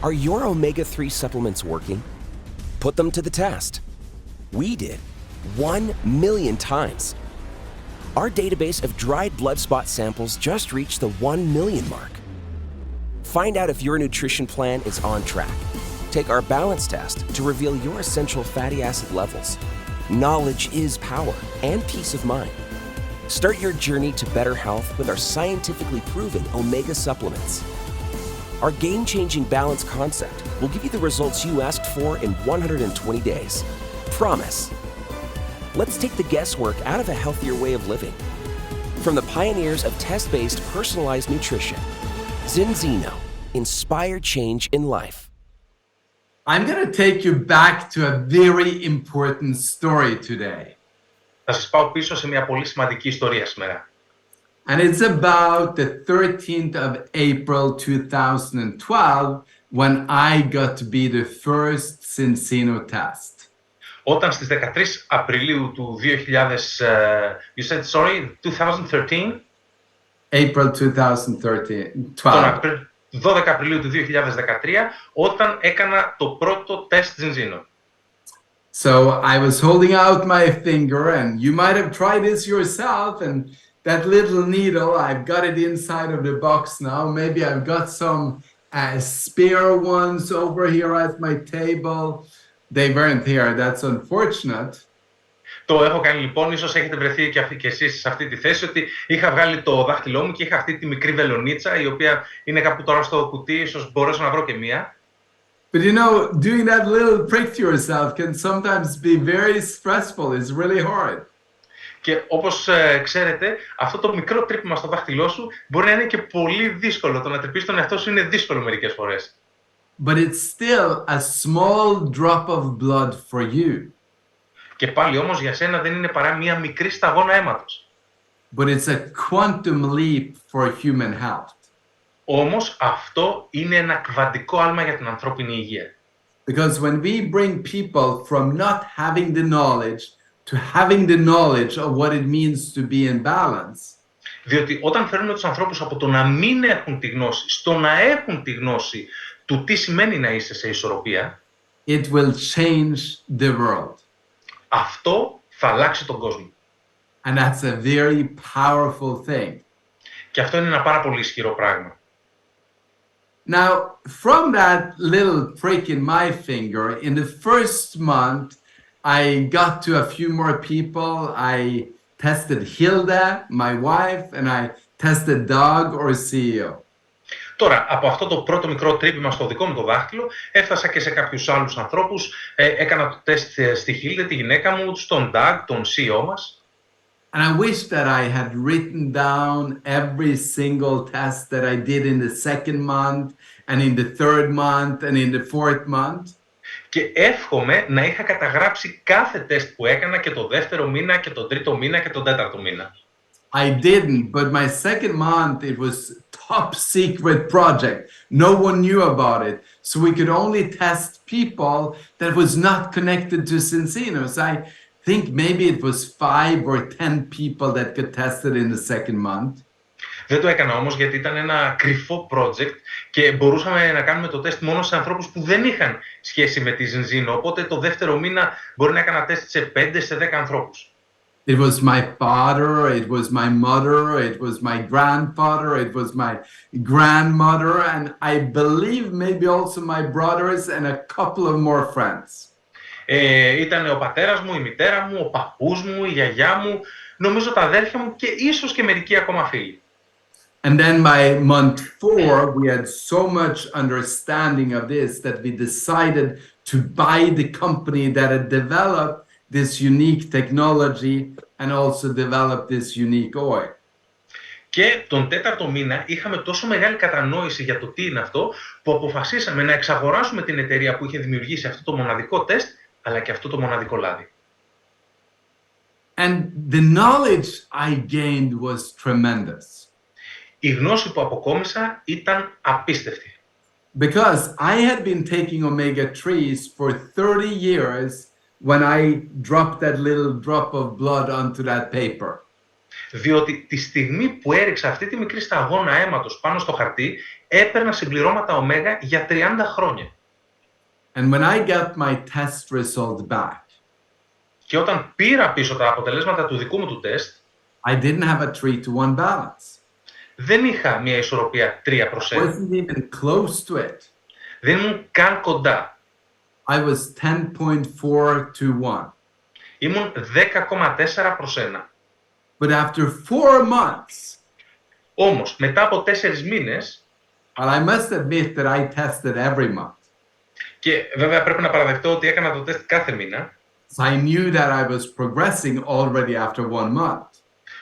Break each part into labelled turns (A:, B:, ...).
A: Are your omega-3 supplements working? Put them to the test. We did 1 million times. Our database of dried blood spot samples just reached the 1 million mark. Find out if your nutrition plan is on track. Take our balance test to reveal your essential fatty acid levels. Knowledge is power and peace of mind. Start your journey to better health with our scientifically proven omega supplements. Our game-changing balance concept will give you the results you asked for in 120 days. Promise. Let's take the guesswork out of a healthier way of living. From the pioneers of test-based personalized nutrition, Zinzino, inspire change in life.
B: I'm going to take you back to a very important story today.
C: Θα σας πάω πίσω σε μια πολύ σημαντική ιστορία σήμερα.
B: And it's about the 13th of April 2012 when I got to be the first Zinzino test.
C: Όταν στις 13 Απριλίου του 2000, you said, sorry, 2013?
B: April 2013,
C: 12 Απριλίου του 2013, όταν έκανα το πρώτο τεστ Zinzino.
B: So I was holding out my finger, and you might have tried this yourself, and that little needle, I've got it inside of the box now. Maybe I've got some spare ones over here at my table. They weren't here, that's unfortunate.
C: Το έχω κάνει λοιπόν, ίσως έχετε βρεθεί και εσείς σε αυτή τη θέση, ότι είχα βγάλει το δάχτυλό μου και είχα αυτή τη μικρή βελονίτσα, η οποία είναι κάπου τώρα στο κουτί, ίσως μπορέσω να βρω και μία.
B: But you know, doing that little prick to yourself can sometimes be very stressful. It's really hard.
C: Και όπως ξέρετε, αυτό το μικρό τρύπημα στο δάχτυλό σου μπορεί να είναι και πολύ δύσκολο. Το να τρυπήσεις τον εαυτό σου είναι δύσκολο μερικές φορές.
B: But it's still a small drop of blood for you.
C: Και πάλι όμως για σένα δεν είναι παρά μία μικρή σταγόνα αίματος.
B: But it's a quantum leap for human health.
C: Όμως αυτό είναι ένα κβαντικό άλμα για την ανθρώπινη υγεία.
B: Because when we bring people from not having the knowledge to having the knowledge of what it means to be in balance,
C: διότι όταν φέρνουμε τους ανθρώπους από το να μην έχουν τη γνώση στο να έχουν τη γνώση του τι σημαίνει να είσαι σε ισορροπία,
B: it will change the world.
C: Αυτό θα αλλάξει τον κόσμο.
B: And that's a very powerful thing.
C: Και αυτό είναι ένα πάρα πολύ ισχυρό πράγμα.
B: Now, from that little prick in my finger, in the first month, I got to a few more people. I tested Hilda, my wife, and I tested Doug, our CEO.
C: Τώρα, από αυτό το πρώτο μικρό τρύπημα στο δικό μου το δάχτυλο, έφτασα και σε κάποιους άλλους ανθρώπους. Έκανα το τεστ στη Χίλντε, τη γυναίκα μου, στον Doug, τον CEO μας.
B: And I wish that I had written down every single test that I did in the second month, and in the third month, and in the fourth month.
C: Και εύχομαι να είχα καταγράψει κάθε τεστ που έκανα και το δεύτερο μήνα και τον τρίτο μήνα και τον τέταρτο μήνα.
B: I didn't, but my second month, it was top secret project. No one knew about it. So we could only test people that was not connected to Zinzino. I think maybe it was 5 or 10 people that got tested in the second month.
C: Δεν το έκανα όμως γιατί ήταν ένα κρυφό project και μπορούσαμε να κάνουμε το τεστ μόνο σε ανθρώπους που δεν είχαν σχέση με τη Zinzino. Οπότε το δεύτερο μήνα μπορεί να έκανα τεστ σε 5 σε 10 ανθρώπους.
B: It was my father, it was my mother, it was my grandfather, it was my grandmother, and I believe maybe also my brothers and a couple of more friends.
C: Ήταν ο πατέρας μου, η μητέρα μου, ο παππούς μου, η γιαγιά μου, νομίζω τα αδέρφια μου και ίσως και μερικοί ακόμα φίλοι.
B: And then by month 4, we had so much understanding of this that we decided to buy the company that had developed this unique technology and also developed this unique oil.
C: Και τον τέταρτο μήνα είχαμε τόσο μεγάλη κατανόηση για το τι είναι αυτό, που αποφασίσαμε να εξαγοράσουμε την εταιρεία που είχε δημιουργήσει αυτό το μοναδικό τεστ, αλλά και αυτό το μοναδικό λάδι.
B: And the knowledge I gained was tremendous.
C: Η γνώση που αποκόμισα ήταν απίστευτη.
B: Because I had been taking omega-3s for 30 years when I dropped that little drop of blood onto that paper.
C: Διότι τη στιγμή που έριξα αυτή τη μικρή σταγόνα αίματος πάνω στο χαρτί, έπαιρνα συμπληρώματα ωμέγα για 30 χρόνια.
B: And when I got my test result back,
C: Και όταν πήρα πίσω τα αποτελέσματα του δικού μου του τεστ,
B: I didn't have a 3-to-1 balance.
C: δεν είχα μια ισορροπία 3 προς 1.
B: Wasn't even close to it.
C: Δεν ήμουν καν κοντά.
B: I was 10.4-to-1.
C: Ήμουν 10,4 προς 1.
B: But after 4 months,
C: Όμως, μετά από 4 μήνες,
B: well, I must admit that I tested every month.
C: και βέβαια πρέπει να παραδεχτώ ότι έκανα το τεστ κάθε μήνα,
B: So I knew that I was progressing already after 1 month.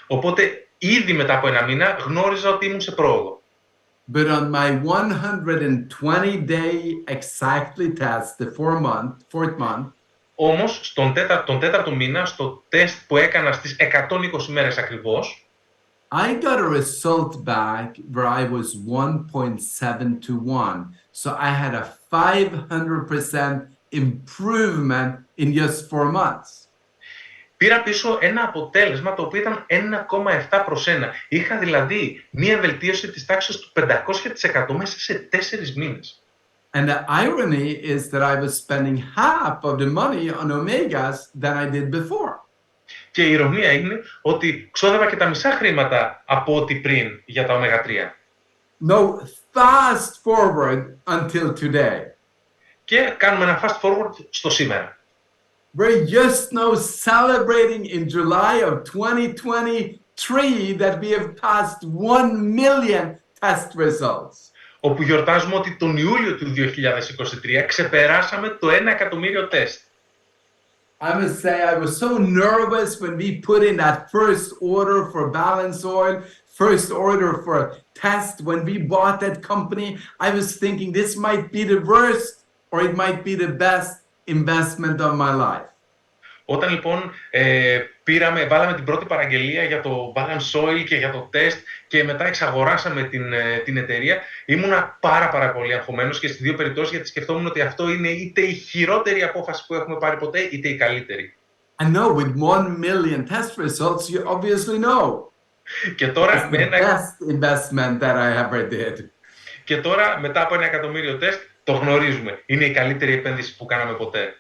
C: οπότε ήδη μετά από 1 μήνα γνώριζα ότι ήμουν σε πρόοδο.
B: But on my 120-day exactly test, the 4th month,
C: Όμως, τον τέταρτο μήνα, στο τεστ που έκανα στις 120 μέρες ακριβώς,
B: I got a result back where I was 1.7-to-1. So I had a 500% improvement in just 4 months.
C: πήρα πίσω ένα αποτέλεσμα το οποίο ήταν 1,7 προς 1. Είχα δηλαδή μία βελτίωση της τάξης του 500% μέσα σε 4 μήνες.
B: And the irony is that I was spending half of the money on omegas than I did before.
C: Και η ηρωνία είναι ότι ξόδευα και τα μισά χρήματα από ό,τι πριν για τα ω3.
B: No, fast forward until today.
C: Και κάνουμε ένα fast forward στο σήμερα.
B: We're just now celebrating in July of 2023 that we have passed 1 million test results.
C: Όπου γιορτάζουμε ότι τον Ιούλιο του 2023 ξεπεράσαμε το 1 εκατομμύριο τεστ.
B: I must say I was so nervous when we put in that first order for balance oil, first order for test. When we bought that company, I was thinking this might be the worst or it might be the best investment of my life.
C: Όταν λοιπόν βάλαμε την πρώτη παραγγελία για το balance oil και για το test και μετά εξαγοράσαμε την εταιρεία, ήμουνα πάρα πολύ αγχωμένος και στις δύο περιπτώσεις, γιατί σκεφτόμουν ότι αυτό είναι είτε η χειρότερη απόφαση που έχουμε πάρει ποτέ, είτε η καλύτερη.
B: I know with 1 million test results, you obviously know.
C: Και τώρα,
B: It's the best investment that I ever did.
C: Και τώρα, μετά από 1 εκατομμύριο τεστ, το γνωρίζουμε. Είναι η καλύτερη επένδυση που κάναμε ποτέ.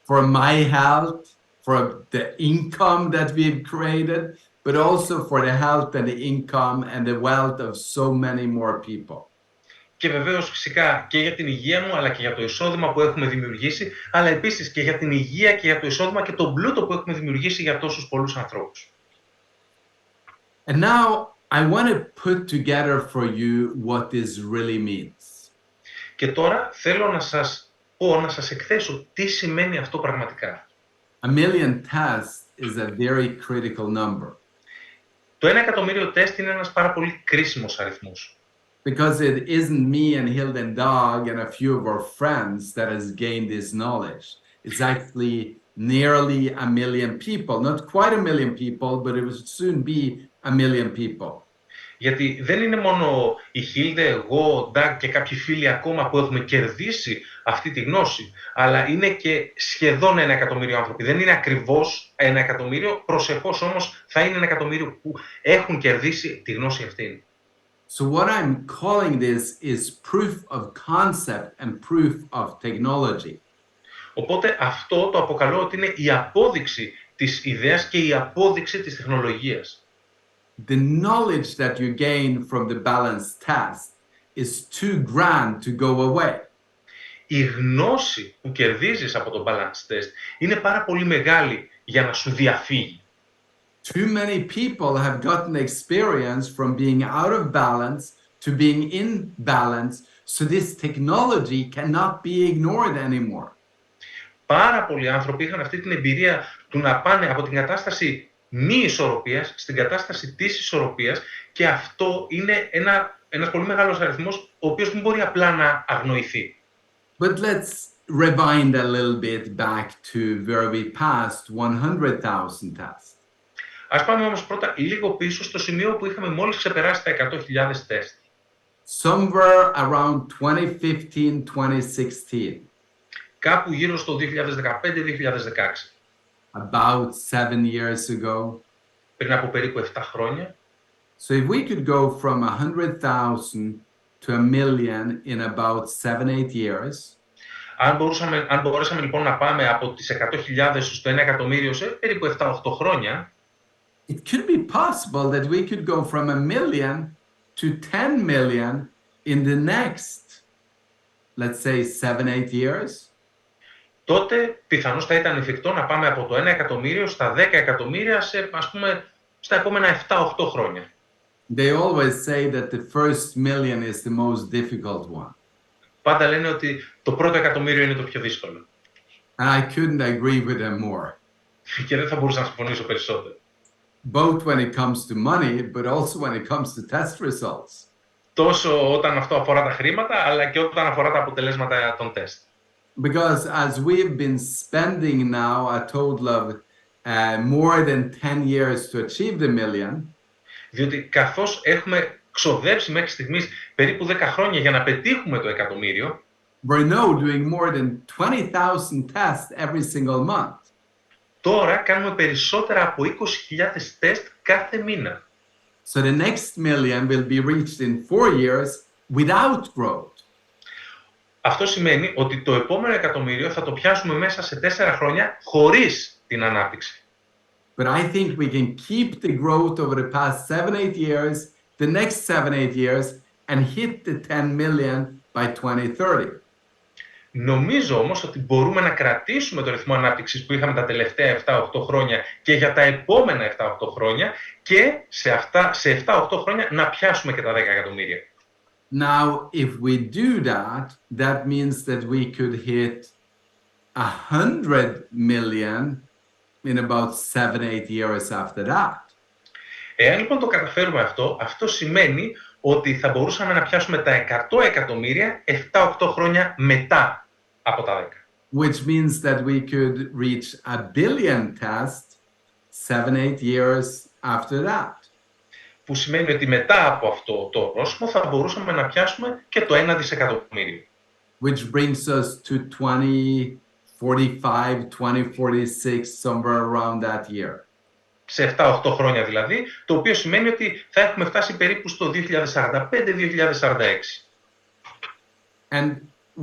B: For my health, for the income that we've created, but also for the health and the income and the wealth of so many more people.
C: Και βεβαίως φυσικά και για την υγεία μου, αλλά και για το εισόδημα που έχουμε δημιουργήσει, αλλά επίσης και για την υγεία και για το εισόδημα και τον πλούτο που έχουμε δημιουργήσει για τόσους πολλούς ανθρώπους.
B: And now I want to put together for you what this really means.
C: Και τώρα θέλω να σας εκθέσω τι σημαίνει αυτό πραγματικά.
B: A million tests is a very critical number.
C: Το 1 εκατομμύριο τεστ είναι ένας πάρα πολύ κρίσιμος αριθμός.
B: Because it isn't me and Hilden Dog and a few of our friends that has gained this knowledge. It's actually nearly 1 million people. Not quite 1 million people, but it will soon be 1 million people.
C: Γιατί δεν είναι μόνο η Χίλντε, εγώ, ο Ντάγκ και κάποιοι φίλοι ακόμα που έχουμε κερδίσει αυτή τη γνώση, αλλά είναι και σχεδόν 1 εκατομμύριο άνθρωποι. Δεν είναι ακριβώς 1 εκατομμύριο, προσεχώς όμως θα είναι 1 εκατομμύριο που έχουν κερδίσει τη γνώση αυτή.
B: So what I'm calling this is proof of concept and proof of technology.
C: Οπότε αυτό το αποκαλώ ότι είναι η απόδειξη της ιδέας και η απόδειξη της τεχνολογίας.
B: The knowledge that you gain from the balance test is too grand to go away.
C: Η γνώση που κερδίζεις από το balance test είναι πάρα πολύ μεγάλη για να σου διαφύγει.
B: Too many people have gotten experience from being out of balance to being in balance, so this technology cannot be ignored anymore.
C: Πάρα πολλοί άνθρωποι είχαν αυτή την εμπειρία του να πάνε από την κατάσταση μη ισορροπίας στην κατάσταση της ισορροπίας και αυτό είναι ένας πολύ μεγάλος αριθμός ο οποίος δεν μπορεί απλά να αγνοηθεί.
B: But let's rewind a little bit back to where we passed 100,000 tests.
C: Ας πάμε όμως πρώτα λίγο πίσω στο σημείο που είχαμε μόλις ξεπεράσει τα 100.000 τεστ.
B: Somewhere around 2015-2016.
C: Κάπου γύρω στο 2015-2016.
B: About 7 years ago.
C: πριν από περίπου 7 χρόνια.
B: So if we could go from 100,000 to a million in about 7-8 years,
C: Αν μπορέσαμε λοιπόν να πάμε από τις 100.000 στο 1 εκατομμύριο σε περίπου 7-8 χρόνια,
B: it could be possible that we could go from a million to 10 million in the next, let's say, 7-8 years.
C: τότε πιθανώς θα ήταν εφικτό να πάμε από το 1 εκατομμύριο στα 10 εκατομμύρια σε, ας πούμε, στα επόμενα 7-8 χρόνια.
B: They always say that the first million is the most difficult one.
C: Πάντα λένε ότι το πρώτο εκατομμύριο είναι το πιο δύσκολο.
B: And I couldn't agree with them more.
C: Και δεν θα μπορούσα να συμφωνήσω περισσότερο.
B: Both when it comes to money, but also when it comes to test results.
C: Τόσο όταν αυτό αφορά τα χρήματα, αλλά και όταν αφορά τα αποτελέσματα των τεστ.
B: Because as we've been spending now a total of more than 10 years to achieve the million,
C: Διότι καθώς έχουμε ξοδέψει μέχρι στιγμής περίπου 10 χρόνια για να πετύχουμε το εκατομμύριο,
B: we're now doing more than 20,000 tests every single month.
C: τώρα κάνουμε περισσότερα από 20.000 τεστ κάθε μήνα.
B: So the next million will be reached in 4 years without growth.
C: Αυτό σημαίνει ότι το επόμενο εκατομμύριο θα το πιάσουμε μέσα σε 4 χρόνια χωρίς την ανάπτυξη.
B: But I think we can keep the growth over the past 7-8 years, the next 7-8 years, and hit the 10 million by 2030.
C: Νομίζω όμως ότι μπορούμε να κρατήσουμε το ρυθμό ανάπτυξης που είχαμε τα τελευταία 7-8 χρόνια και για τα επόμενα 7-8 χρόνια και σε 7-8 χρόνια να πιάσουμε και τα 10 εκατομμύρια.
B: Now, if we do that, that means that we could hit 100 million in about 7-8 years after that.
C: Εάν λοιπόν το καταφέρουμε αυτό, αυτό σημαίνει ότι θα μπορούσαμε να πιάσουμε τα 100 εκατομμύρια 7-8 χρόνια μετά από τα 10.
B: Which means that we could reach 1 billion tests 7-8 years after that.
C: Που σημαίνει ότι μετά από αυτό το ορόσημο θα μπορούσαμε να πιάσουμε και το 1 δισεκατομμύριο.
B: Which brings us to 2045, 2046, somewhere around that year.
C: Σε 7-8 χρόνια δηλαδή, το οποίο σημαίνει ότι θα έχουμε φτάσει περίπου στο 2045-2046.
B: And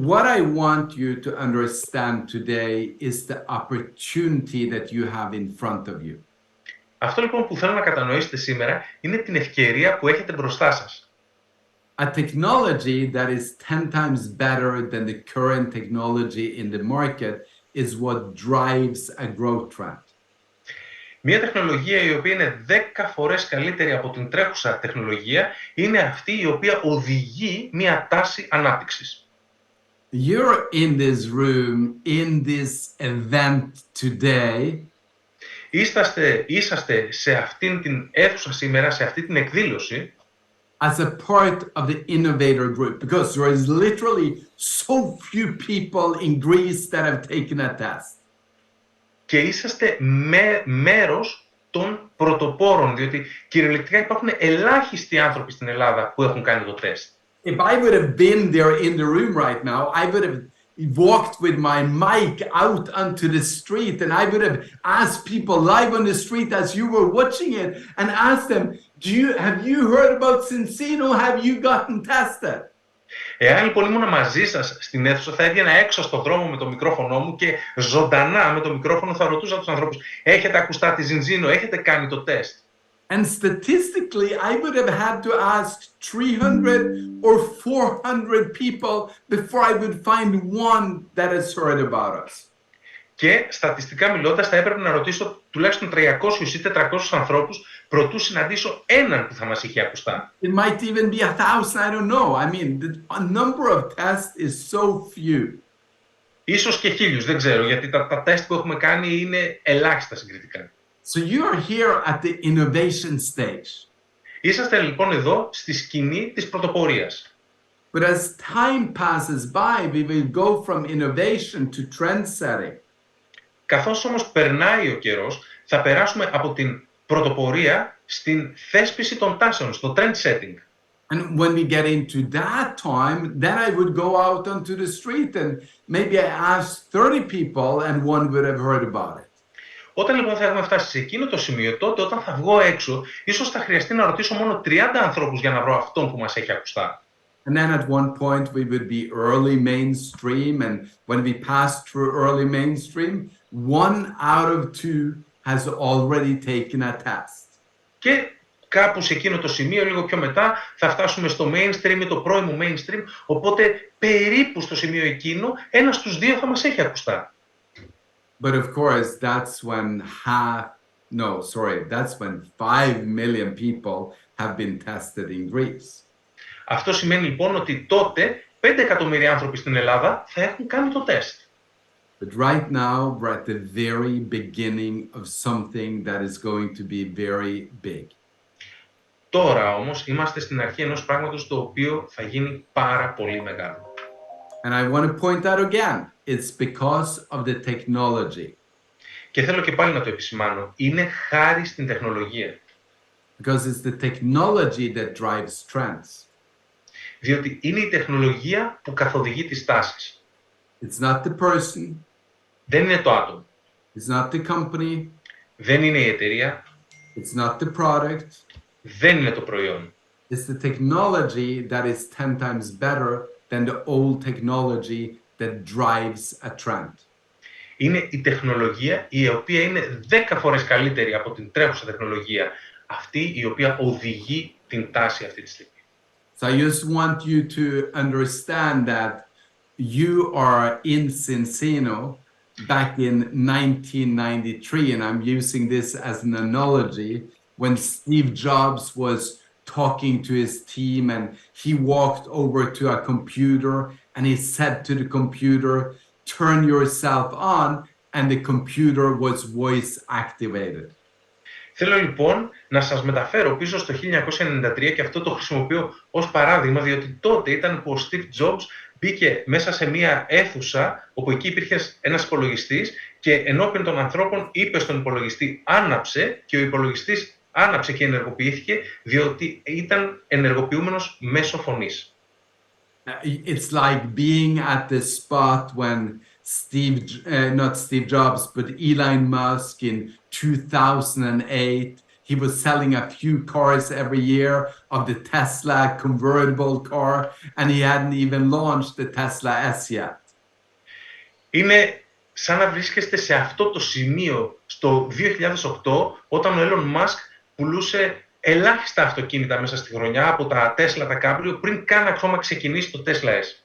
B: what I want you to understand today is the opportunity that you have in front of you.
C: Αυτό λοιπόν που θέλω να κατανοήσετε σήμερα είναι την ευκαιρία που έχετε μπροστά σας.
B: A technology that is 10 times better than the current technology in the market is what drives a growth trend.
C: Μια τεχνολογία η οποία είναι 10 φορές καλύτερη από την τρέχουσα τεχνολογία είναι αυτή η οποία οδηγεί μια τάση ανάπτυξης.
B: You're in this room, in this event today,
C: είσαστε σε αυτήν την αίθουσα σήμερα, σε αυτή την εκδήλωση,
B: as a part of the innovator group, because there is literally so few people in Greece that have taken a test.
C: Και είσαστε μέρος των πρωτοπόρων, διότι κυριολεκτικά υπάρχουν ελάχιστοι άνθρωποι στην Ελλάδα που έχουν κάνει το τεστ.
B: If I would have been there in the room right now, I would have walked with my mic out onto the street and I would have asked people live on the street as you were watching it and asked them, have you heard about Cincino? Have you gotten tested?
C: Εάν λοιπόν ήμουν μαζί σας στην αίθουσα, θα έβγαινα έξω στον δρόμο με το μικρόφωνο μου και ζωντανά με το μικρόφωνο θα ρωτούσα τους ανθρώπους, έχετε ακουστά τη Ζινζίνο, έχετε κάνει το τεστ?
B: And statistically, I would have had to ask 300 or 400 people before I would find one that has heard about us.
C: Και στατιστικά μιλώντας θα έπρεπε να ρωτήσω τουλάχιστον 300 ή 400 ανθρώπους προτού συναντήσω έναν που θα μας είχε ακουστά.
B: It might even be 1,000, I don't know. I mean, the number of tests is so few.
C: Ίσως και 1,000, δεν ξέρω, γιατί τα τεστ που έχουμε κάνει είναι ελάχιστα συγκριτικά.
B: So you are here at the innovation stage.
C: Είσαστε λοιπόν εδώ στη σκηνή της πρωτοπορίας.
B: But as time passes by, we will go from innovation to trend setting.
C: Καθώς όμως περνάει ο καιρός, θα περάσουμε από την πρωτοπορία στην θέσπιση των τάσεων, στο trend setting.
B: And when we get into that time, then I would go out onto the street and maybe I ask 30 people and one would have heard about it.
C: Όταν λοιπόν θα έχουμε φτάσει σε εκείνο το σημείο, τότε όταν θα βγω έξω, ίσως θα χρειαστεί να ρωτήσω μόνο 30 ανθρώπους για να βρω αυτόν που μας έχει ακουστά.
B: And then at one point we would be early mainstream, and when we pass through early mainstream, 1 out of 2 has already taken a test.
C: Και κάπου σε εκείνο το σημείο, λίγο πιο μετά, θα φτάσουμε στο mainstream ή το πρώιμο mainstream, οπότε περίπου στο σημείο εκείνο, ένας στους δύο θα μας έχει ακουστά.
B: But of course, that's when 5 million people have been tested in Greece.
C: Αυτό σημαίνει λοιπόν ότι τότε 5 εκατομμύρια άνθρωποι στην Ελλάδα θα έχουν κάνει το τεστ.
B: But right now, we're at the very beginning of something that is going to be very big.
C: Τώρα όμως είμαστε στην αρχή ενός πράγματος το οποίο θα γίνει πάρα πολύ μεγάλο.
B: And I want to point out again, it's because of the technology.
C: Και θέλω και πάλι να το επισημάνω, είναι χάρη στην τεχνολογία.
B: Because it's the technology that drives trends.
C: Διότι είναι η τεχνολογία που καθοδηγεί τις τάσεις.
B: It's not the person.
C: Δεν είναι το άτομο.
B: It's not the company.
C: Δεν είναι η εταιρεία.
B: It's not the product.
C: Δεν είναι το προϊόν.
B: It's the technology that is 10 times better than the old technology that drives a trend.
C: Είναι η τεχνολογία η οποία είναι 10 φορές καλύτερη από την τρέχουσα τεχνολογία. Αυτή η οποία οδηγεί την τάση αυτή τη στιγμή.
B: So I just want you to understand that you are in Cincino back in 1993, and I'm using this as an analogy, when Steve Jobs was talking to his team and he walked over to a computer and he said to the computer, turn yourself on, and the computer was voice activated.
C: Θέλω λοιπόν να σας μεταφέρω πίσω στο 1993 και αυτό το χρησιμοποιώ ως παράδειγμα, διότι τότε ήταν που ο Steve Jobs μπήκε μέσα σε μία αίθουσα όπου εκεί υπήρχε ένας υπολογιστής και ενώπιον των ανθρώπων είπε στον υπολογιστή άναψε και ο υπολογιστής άναψε και ενεργοποιήθηκε διότι ήταν ενεργοποιούμενος μέσω φωνής.
B: It's like being at the spot when not Steve Jobs, but Elon Musk in 2008, he was selling a few cars every year of the Tesla convertible car, and he hadn't even launched the Tesla S yet.
C: Είναι σαν να βρίσκεστε σε αυτό το σημείο στο 2008, όταν ο Elon Musk πουλούσε ελάχιστα αυτοκίνητα μέσα στη χρονιά από τα Tesla, τα Cabrio, πριν καν ακόμα ξεκινήσει το Tesla S.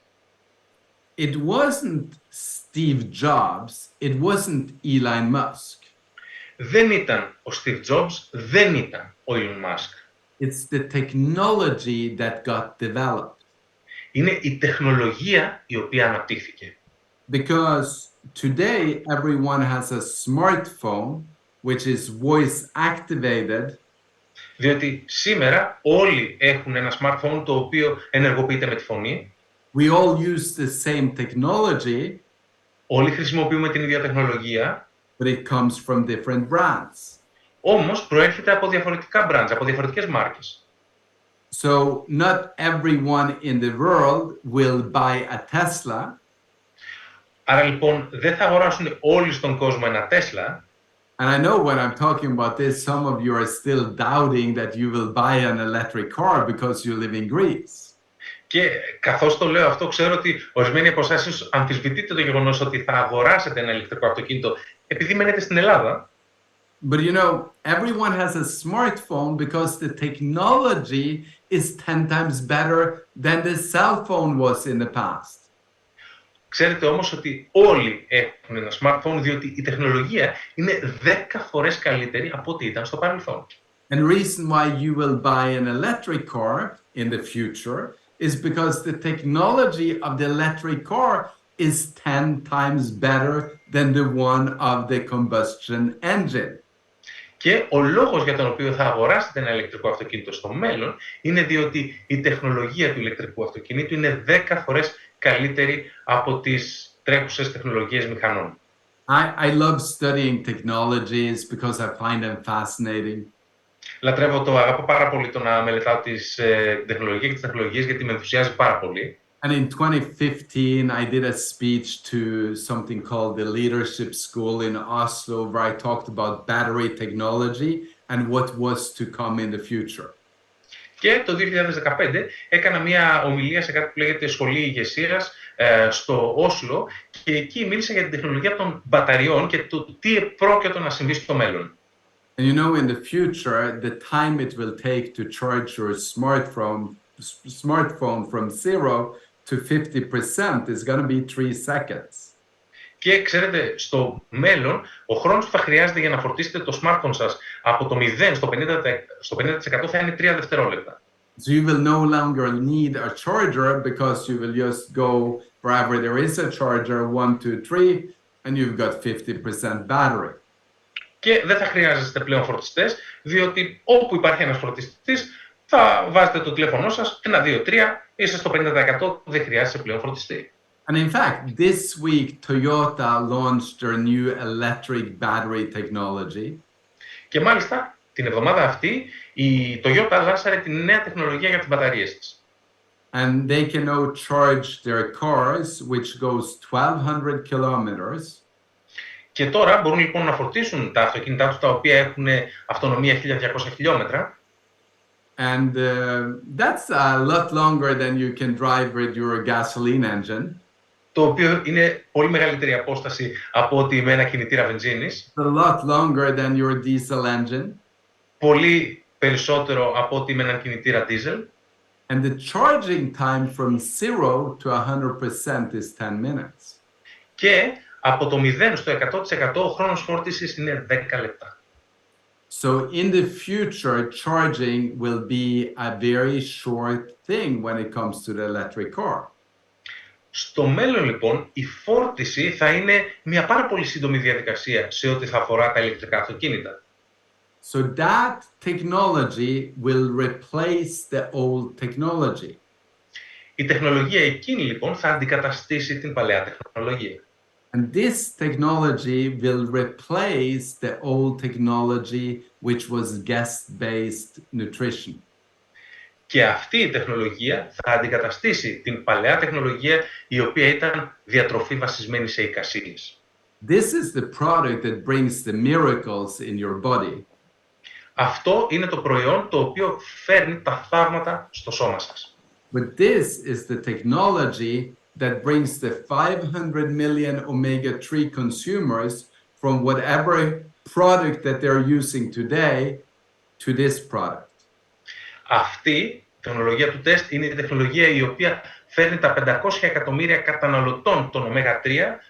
B: It wasn't Steve Jobs, it wasn't Elon Musk.
C: Δεν ήταν ο Steve Jobs, δεν ήταν ο Elon Musk.
B: It's the technology that got developed.
C: Είναι η τεχνολογία η οποία αναπτύχθηκε.
B: Because today everyone has a smartphone which is voice activated.
C: Διότι σήμερα όλοι έχουν ένα smartphone το οποίο ενεργοποιείται με τη φωνή.
B: We all use the same technology.
C: Όλοι χρησιμοποιούμε την ίδια τεχνολογία.
B: But it comes from different brands.
C: Όμως προέρχεται από διαφορετικά brands, από διαφορετικές μάρκες.
B: So not everyone in the world will buy a Tesla.
C: Άρα λοιπόν δεν θα αγοράσουν όλοι στον κόσμο ένα Tesla.
B: And I know when I'm talking about this, some of you are still doubting that you will buy an electric car because you live in Greece.
C: Και καθώς το λέω αυτό, ξέρω ότι ορισμένοι από εσάς αμφισβητείτε το γεγονός ότι θα αγοράσετε ένα ηλεκτρικό αυτοκίνητο επειδή μένετε στην Ελλάδα.
B: But you know, everyone has a smartphone because the technology is 10 times better than the cell phone was in the past.
C: Ξέρετε όμως ότι όλοι έχουν ένα smartphone διότι η τεχνολογία είναι 10 φορές καλύτερη από ό,τι ήταν στο παρελθόν.
B: And the reason why you will buy an electric car in the future is because the technology of the electric car is 10 times better than the one of the combustion engine.
C: Και ο λόγος για τον οποίο θα αγοράσετε ένα ηλεκτρικό αυτοκίνητο στο μέλλον είναι διότι η τεχνολογία του ηλεκτρικού αυτοκινήτου είναι 10 φορές καλύτερη από τις τρέχουσες τεχνολογίες μηχανών.
B: I love studying technologies because I find them fascinating.
C: Αγαπώ πάρα πολύ το να μελετάω τις τεχνολογίες και τις τεχνολογίες γιατί με ενθουσιάζει πάρα πολύ.
B: And in 2015, I did a speech to something called the Leadership School in Oslo, where I talked about battery technology and what was to come in the future.
C: Και το 2015 έκανα μια ομιλία σε κάτι που λέγεται Σχολή Ηγεσίας στο Όσλο και εκεί μίλησα για την τεχνολογία των μπαταριών και το τι πρόκειται να συμβεί στο μέλλον.
B: And you know, in the future, the time it will take to charge your smartphone from 0 to 50% is going to be 3 seconds.
C: Και ξέρετε, στο μέλλον, ο χρόνος που θα χρειάζεται για να φορτίσετε το smartphone σας από το 0 στο 50% θα είναι 3 δευτερόλεπτα.
B: So you will no longer need a charger because you will just go wherever there is a charger, 1, 2, 3, and you've got 50% battery.
C: Και δεν θα χρειάζεστε πλέον φορτιστές, διότι όπου υπάρχει ένας φορτιστής, θα βάζετε το τηλέφωνο σας, 1, 2, 3, είστε στο 50%, δεν χρειάζεστε πλέον φορτιστή.
B: And in fact, this week, Toyota launched their new electric battery technology.
C: Και μάλιστα, την εβδομάδα αυτή, η Toyota λάνσαρε τη νέα τεχνολογία για τις μπαταρίες της.
B: And they can now charge their cars, which goes 1,200 kilometers.
C: Και τώρα μπορούν λοιπόν να φορτίσουν τα αυτοκίνητά τους, τα οποία έχουν αυτονομία 1.200 χιλιόμετρα.
B: And that's a lot longer than you can drive with your gasoline engine.
C: Το οποίο είναι πολύ μεγαλύτερη απόσταση από ότι με ένα κινητήρα βενζίνης.
B: A lot longer than your diesel engine.
C: Πολύ περισσότερο από ότι με έναν κινητήρα diesel.
B: And the charging time from 0 to 100% is 10 minutes.
C: Και από το 0 στο 100% ο χρόνος φόρτισης είναι 10 λεπτά.
B: So in the future, charging will be a very short thing when it comes to the electric car.
C: Στο μέλλον λοιπόν η φόρτιση θα είναι μια πάρα πολύ σύντομη διαδικασία σε ό,τι θα αφορά τα ηλεκτρικά αυτοκίνητα.
B: So that technology will replace the old technology.
C: Η τεχνολογία εκείνη λοιπόν θα αντικαταστήσει την παλαιά τεχνολογία.
B: And this technology will replace the old technology, which was guest-based nutrition.
C: Και αυτή η τεχνολογία θα αντικαταστήσει την παλαιά τεχνολογία η οποία ήταν διατροφή βασισμένη σε εικασίες.
B: This is the product that brings the miracles in your body.
C: Αυτό είναι το προϊόν το οποίο φέρνει τα θαύματα στο σώμα σας.
B: But this is the technology that brings the 500 million omega-3 consumers from whatever product that they're using today to this product.
C: Αυτή η τεχνολογία του τεστ είναι η τεχνολογία η οποία φέρνει τα 500 εκατομμύρια καταναλωτών των ωμέγα-3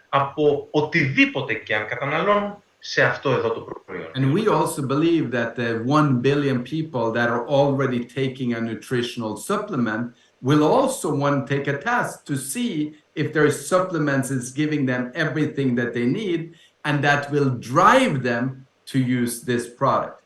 C: από οτιδήποτε και αν καταναλώνουν σε αυτό εδώ το προϊόν.
B: And we also believe that the 1 billion people that are already taking a nutritional supplement will also want to take a test to see if their supplements is giving them everything that they need, and that will drive them to use this product.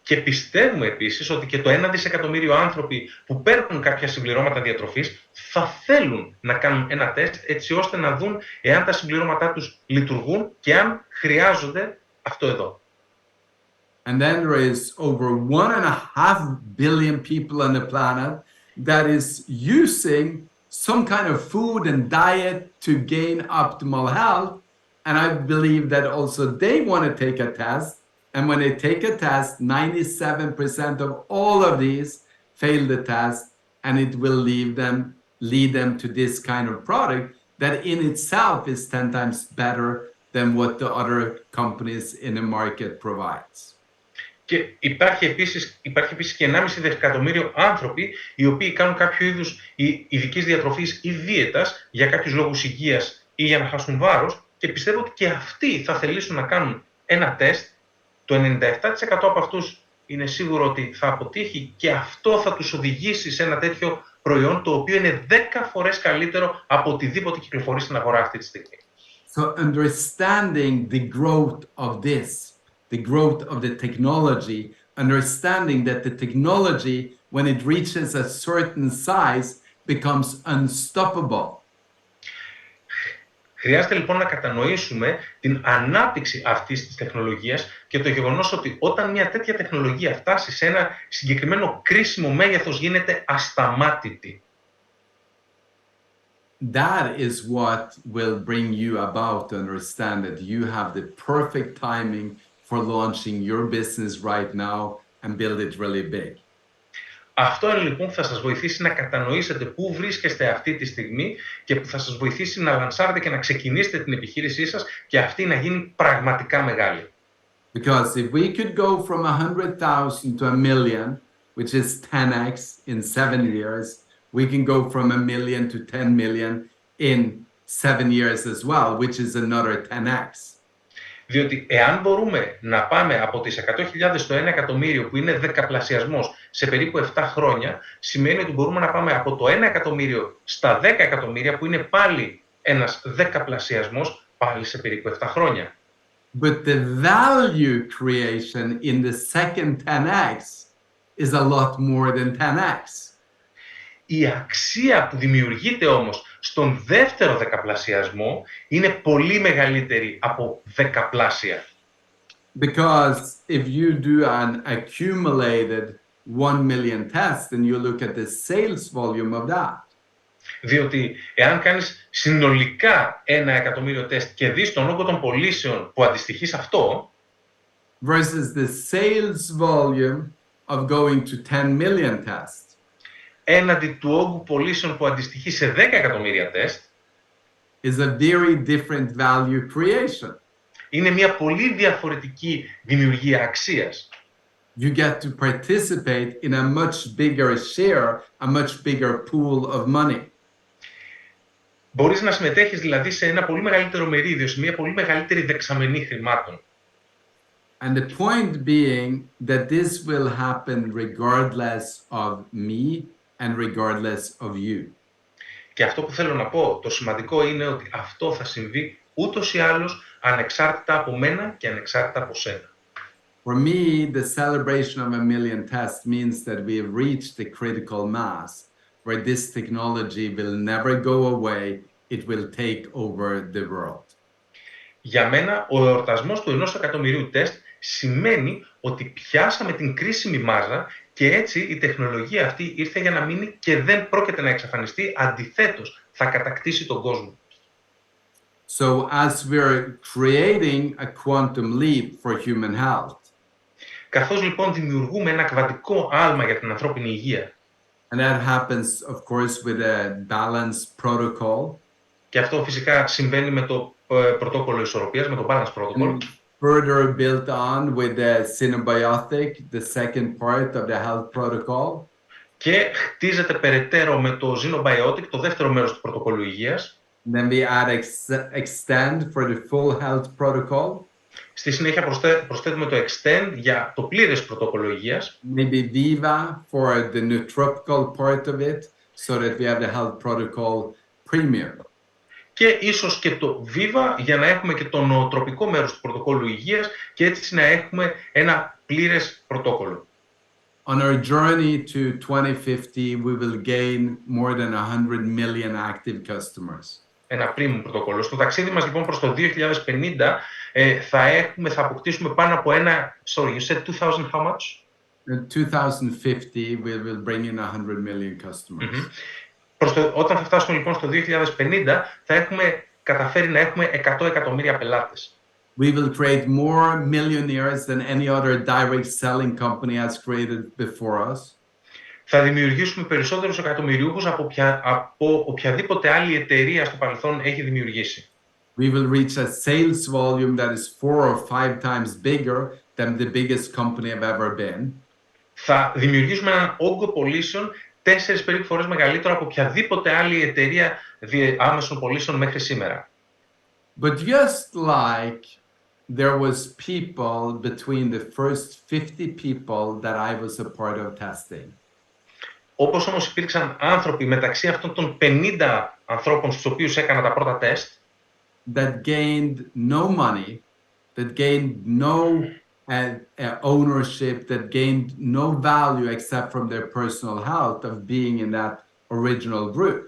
C: Και πιστεύουμε επίσης ότι και το 1 δισεκατομμύριο άνθρωποι που παίρνουν κάποια συμπληρώματα διατροφής θα θέλουν να κάνουν ένα τεστ έτσι ώστε να δουν εάν τα συμπληρώματά τους λειτουργούν και αν χρειάζονται αυτό εδώ.
B: And then there is over 1.5 billion people on the planet that is using some kind of food and diet to gain optimal health. And I believe that also they want to take a test. And when they take a test, 97% of all of these fail the test, and it will lead them to this kind of product that in itself is 10 times better than what the other companies in the market provides.
C: Και υπάρχει επίσης και 1,5 δισεκατομμύριο άνθρωποι οι οποίοι κάνουν κάποιο είδους ειδικής διατροφής ή δίαιτας για κάποιους λόγους υγείας ή για να χάσουν βάρος και πιστεύω ότι και αυτοί θα θελήσουν να κάνουν ένα τεστ. Το 97% από αυτούς είναι σίγουρο ότι θα αποτύχει και αυτό θα τους οδηγήσει σε ένα τέτοιο προϊόν το οποίο είναι 10 φορές καλύτερο από οτιδήποτε κυκλοφορεί στην αγορά αυτή τη στιγμή.
B: So understanding the growth of this, the growth of the technology, understanding that the technology, when it reaches a certain size, becomes unstoppable.
C: Χρειάζεται λοιπόν να κατανοήσουμε την ανάπτυξη αυτής της τεχνολογίας και το γεγονός ότι όταν μια τέτοια τεχνολογία φτάσει σε ένα συγκεκριμένο κρίσιμο μέγεθος γίνεται ασταμάτητη.
B: that is what will bring you about to understand that you have the perfect timing for launching your business right now and build it really big.
C: Αυτό λοιπόν θα σας βοηθήσει να κατανοήσετε πού βρίσκεστε αυτή τη στιγμή και που θα σας βοηθήσει να λανσάρετε και να ξεκινήσετε την επιχείρησή σας και αυτή να γίνει πραγματικά μεγάλη.
B: Because if we could go from 100,000 to a million, which is 10x in 7 years, we can go from a million to 10 million in 7 years as well, which is another 10x.
C: Διότι εάν μπορούμε να πάμε από τις 100.000 στο 1 εκατομμύριο που είναι δεκαπλασιασμός σε περίπου 7 χρόνια, σημαίνει ότι μπορούμε να πάμε από το 1 εκατομμύριο στα 10 εκατομμύρια που είναι πάλι ένας δεκαπλασιασμός πάλι σε περίπου 7 χρόνια.
B: But the value creation in the second 10x is a lot more than 10x.
C: Η αξία που δημιουργείται όμως στον δεύτερο δεκαπλασιασμό είναι πολύ μεγαλύτερη από δεκαπλάσια.
B: Because if you do an accumulated 1 million test and you look at the sales volume of that,
C: Διότι εάν κάνεις συνολικά 1 εκατομμύριο τεστ και δεις τον όγκο των πωλήσεων που αντιστοιχεί σε αυτό,
B: versus the sales volume of going to 10 million tests,
C: έναντι του όγκου πωλήσεων που αντιστοιχεί σε 10 εκατομμύρια τεστ,
B: is a very different value creation.
C: είναι μια πολύ διαφορετική δημιουργία αξίας.
B: You get to participate in a much bigger share, a much bigger pool of money.
C: Μπορείς να συμμετέχεις δηλαδή σε ένα πολύ μεγαλύτερο μερίδιο, σε μια πολύ μεγαλύτερη δεξαμενή χρημάτων.
B: And the point being that this will happen regardless of me and regardless of you.
C: Και αυτό που θέλω να πω, το σημαντικό είναι ότι αυτό θα συμβεί ούτως ή άλλως ανεξάρτητα από μένα και ανεξάρτητα από σένα.
B: For me, the celebration of 1 million tests means that we have reached the critical mass where this technology will never go away, it will take over the world.
C: Για μένα, ο εορτασμός του 1 εκατομμυρίου τεστ σημαίνει ότι πιάσαμε την κρίσιμη μάζα και έτσι η τεχνολογία αυτή ήρθε για να μείνει και δεν πρόκειται να εξαφανιστεί, αντιθέτως θα κατακτήσει τον κόσμο.
B: So as we're creating a quantum leap for human health,
C: Καθώς λοιπόν δημιουργούμε ένα κβαντικό άλμα για την ανθρώπινη υγεία,
B: and that happens, of course, with a balanced protocol,
C: και αυτό φυσικά συμβαίνει με το πρωτόκολλο ισορροπίας, με το balance protocol,
B: and further built on with the symbiotic, the second part of the health protocol,
C: και χτίζεται περαιτέρω με το Xenobiotic, το δεύτερο μέρος του πρωτοκόλλου υγείας.
B: then we add extend for the full health protocol,
C: Στη συνέχεια προσθέτουμε το Extend για το πλήρες πρωτόκολλο υγείας,
B: maybe Viva for the nootropical part of it, so that we have the health protocol premium.
C: και ίσως και το Viva για να έχουμε και το νοοτροπικό μέρος του πρωτοκόλλου υγείας και έτσι να έχουμε ένα πλήρες πρωτόκολλο.
B: On our journey to 2050, we will gain more than 100 million active customers.
C: Ένα premium πρωτόκολλο. Στο ταξίδι μας λοιπόν προς το 2050 θα αποκτήσουμε πάνω από ένα... Sorry, you said 2000 how much?
B: In 2050, we will bring in 100 million customers.
C: Όταν θα φτάσουμε λοιπόν στο 2050 θα έχουμε καταφέρει να έχουμε 100 εκατομμύρια πελάτες.
B: We will create more millionaires than any other direct selling company has created before us.
C: Θα δημιουργήσουμε περισσότερους εκατομμυριούχους από οποιαδήποτε άλλη εταιρεία στο παρελθόν έχει δημιουργήσει.
B: We will reach a sales volume that is 4 or 5 times bigger than the biggest company I've ever been.
C: Θα δημιουργήσουμε έναν όγκο πωλήσεων 4 περίπου φορές μεγαλύτερο από οποιαδήποτε άλλη εταιρεία άμεσων πωλήσεων μέχρι σήμερα.
B: But just like there was people between the first 50 people that I was a part of testing.
C: Όπως όμως υπήρξαν άνθρωποι μεταξύ αυτών των 50 ανθρώπων στους οποίους έκανα τα πρώτα τεστ,
B: that gained no money, that gained no ownership, that gained no value except from their personal health of being in that original group.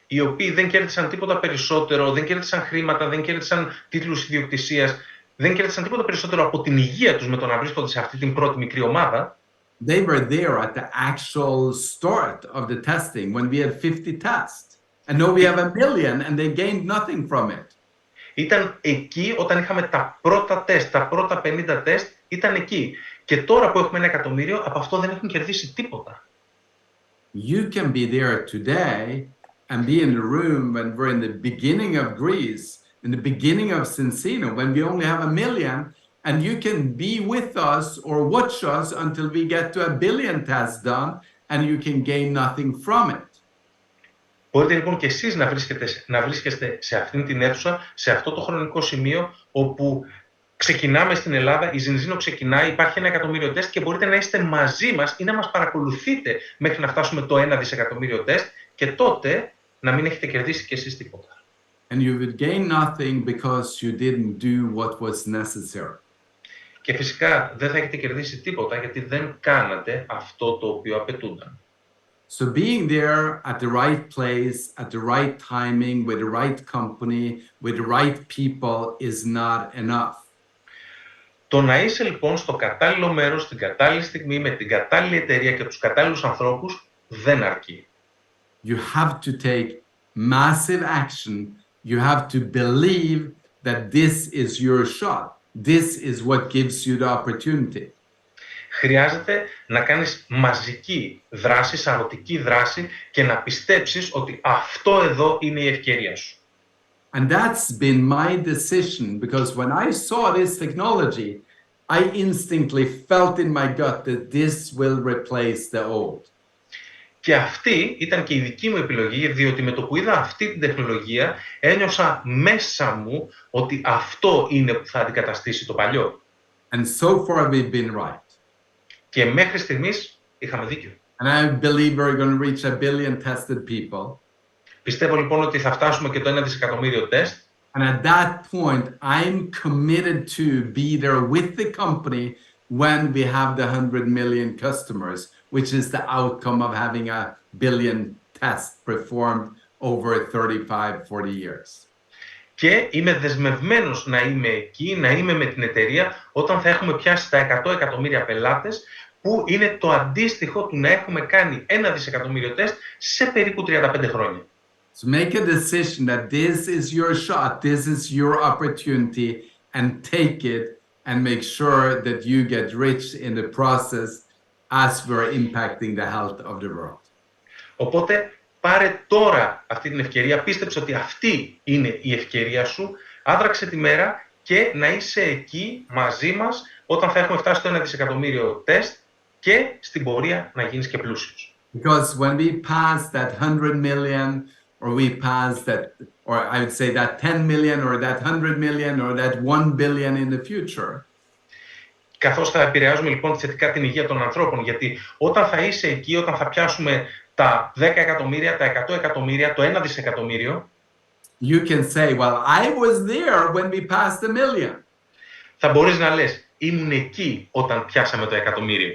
C: οι οποίοι δεν κέρδισαν τίποτα περισσότερο, δεν κέρδισαν χρήματα, δεν κέρδισαν τίτλους ιδιοκτησίας, δεν κέρδισαν τίποτα περισσότερο από την υγεία τους με το να βρίσκονται σε αυτή την πρώτη μικρή ομάδα.
B: They were there at the actual start of the testing when we had 50 tests. And now we have 1 million and they gained nothing from it.
C: Ήταν εκεί όταν είχαμε τα πρώτα τεστ, τα πρώτα 50 τεστ ήταν εκεί. Και τώρα που έχουμε 1 εκατομμύριο, από αυτό δεν έχουν κερδίσει τίποτα.
B: You can be there today and be in the room when we're in the beginning of Greece, in the beginning of Cincino, when we only have 1 million, and you can be with us or watch us until we get to 1 billion tests done, and you can gain nothing from it.
C: Μπορείτε λοιπόν και εσείς να βρίσκεστε σε αυτήν την αίθουσα, σε αυτό το χρονικό σημείο όπου ξεκινάμε στην Ελλάδα, η Zinzino ξεκινάει, υπάρχει 1 εκατομμύριο τεστ και μπορείτε να είστε μαζί μας ή να μας παρακολουθείτε μέχρι να φτάσουμε το 1 δισεκατομμύριο τεστ και τότε να μην έχετε κερδίσει και εσείς τίποτα.
B: And you would gain nothing because you didn't do what was necessary.
C: Και φυσικά δεν θα έχετε κερδίσει τίποτα γιατί δεν κάνατε αυτό το οποίο απαιτούνταν.
B: So being there at the right place, at the right timing, with the right company, with the right people is not enough.
C: Το να είσαι λοιπόν στο κατάλληλο μέρος, στην κατάλληλη στιγμή, με την κατάλληλη εταιρεία και τους κατάλληλους ανθρώπους δεν αρκεί.
B: You have to take massive action. You have to believe that this is your shot. This is what gives you the opportunity.
C: Χρειάζεται να κάνεις μαζική δράση, σαρωτική δράση και να πιστέψεις ότι αυτό εδώ είναι η ευκαιρία σου.
B: And that's been my decision because when I saw this technology, I instinctively felt in my gut that this will replace the old.
C: Και αυτή ήταν και η δική μου επιλογή, διότι με το που είδα αυτή την τεχνολογία ένιωσα μέσα μου ότι αυτό είναι που θα αντικαταστήσει το παλιό.
B: And so far we've been right.
C: Και μέχρι στιγμής είχαμε δίκιο.
B: And I believe we're going to reach 1 billion tested people.
C: Πιστεύω λοιπόν ότι θα φτάσουμε και το 1 δισεκατομμύριο τεστ.
B: And at that point, I'm committed to be there with the company when we have the 100 million customers, which is the outcome of having 1 billion tests performed over 35-40 years.
C: Και είμαι δεσμευμένος να είμαι εκεί, να είμαι με την εταιρεία όταν θα έχουμε πιάσει τα 100 εκατομμύρια πελάτες, που είναι το αντίστοιχο του να έχουμε κάνει 1 δισεκατομμύριο τεστ σε περίπου 35 χρόνια.
B: So make a decision that this is your shot, this is your opportunity, and take it and make sure that you get rich in the process as we're impacting the health of the world.
C: Οπότε πάρε τώρα αυτή την ευκαιρία, πίστεψε ότι αυτή είναι η ευκαιρία σου, άδραξε τη μέρα και να είσαι εκεί μαζί μας όταν θα έχουμε φτάσει στο 1 δισεκατομμύριο τεστ και στην πορεία να γίνεις και πλούσιος.
B: Because when we pass that 100 million, or we pass that, or I would say that 10 million, or that 100 million, or that 1 billion in the future,
C: Καθώς θα επηρεάζουμε λοιπόν θετικά την υγεία των ανθρώπων, γιατί όταν θα είσαι εκεί, όταν θα πιάσουμε τα 10 εκατομμύρια, τα 100 εκατομμύρια, το 1 δισεκατομμύριο,
B: you can say, well, I was there when we passed 1 million.
C: θα μπορείς να λες, ήμουν εκεί όταν πιάσαμε το εκατομμύριο.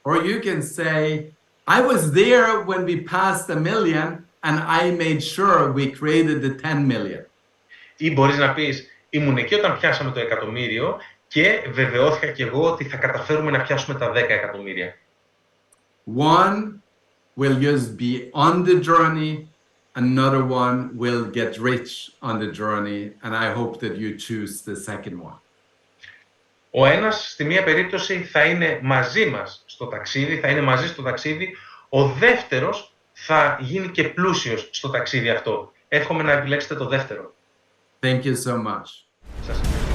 B: Or you can say, I was there when we passed 1 million and I made sure we created the 10 million.
C: Ή μπορείς να πεις, ήμουν εκεί όταν πιάσαμε το εκατομμύριο και βεβαιώθηκα και εγώ ότι θα καταφέρουμε να πιάσουμε τα 10 εκατομμύρια.
B: One will just be on the journey, another one will get rich on the journey, and I hope that you choose the second one.
C: Ο ένας στη μία περίπτωση θα είναι μαζί μας στο ταξίδι, θα είναι μαζί στο ταξίδι, ο δεύτερος θα γίνει και πλούσιος στο ταξίδι αυτό. Εύχομαι να επιλέξετε το δεύτερο.
B: Thank you so much.
C: Σας ευχαριστώ.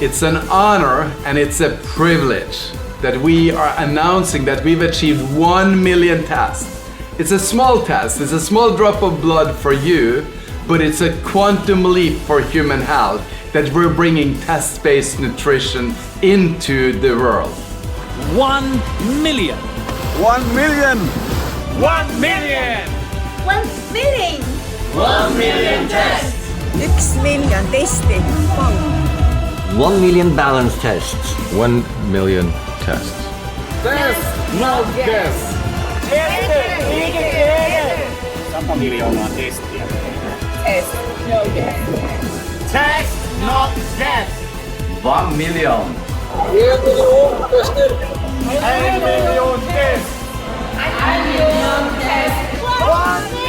B: It's an honor and it's a privilege that we are announcing that we've achieved 1 million tests. It's a small test, it's a small drop of blood for you, but it's a quantum leap for human health that we're bringing test-based nutrition into the world.
D: 1 million.
E: 1 million!
D: 1 million.
F: 1 million!
D: 1 million tests.
E: 1 miljon testi.
F: 1 million balance tests.
G: 1 million tests.
H: Test, no guess.
D: 100 miljoonaa testiä.
E: Test, no guess.
H: Test, not guess.
F: 1 million.
H: 1 miljon test. 1 miljon test.
E: 1 miljon test.
H: 1